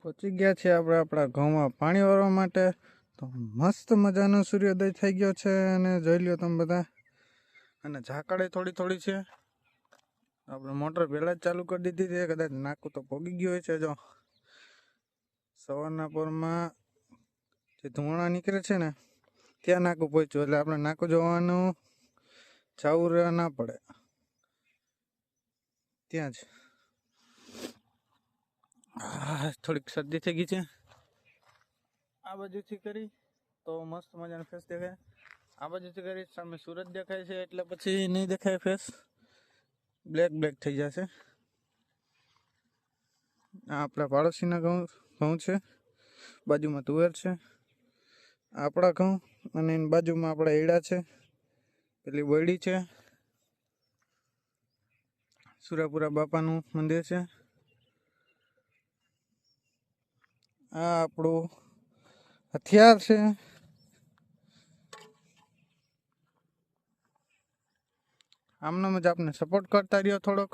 પહોંચી ગયા છે આપણે આપણા ઘઉંમાં પાણી વાળવા માટે. તો મસ્ત મજાનો સૂર્યોદય થઈ ગયો છે અને જોઈ લ્યો તમે બધા. અને ઝાકળે થોડી થોડી છે. આપણે મોટર પહેલાં જ ચાલુ કરી દીધી છે. કદાચ નાકું તો પોગી ગયું હોય છે. જો સવારના પોરમાં જે ધુમાડા નીકળે છે ને ત્યાં નાકું પહોંચ્યું, એટલે આપણે નાકું જોવાનું જવું રહેવા ના પડે. ત્યાં જ થોડીક શરદી થઈ ગઈ છે. આ બાજુથી કરી તો મસ્ત મજાનો ફેસ દેખાય. આ બાજુથી કરી સામે સૂરજ દેખાય છે એટલે પછી નહીં દેખાય ફેસ, બ્લેક થઈ જશે. આ આપણા પાડોશીના ઘઉં છે, બાજુમાં તુવેર છે. આપણા ઘઉં અને એની બાજુમાં આપણા એડા છે, પેલી બોયડી છે. સુરાપુરા બાપાનું મંદિર છે. આ આપણું હથિયાર છે. આમનો જ આપને સપોર્ટ કરતા રહ્યો થોડોક.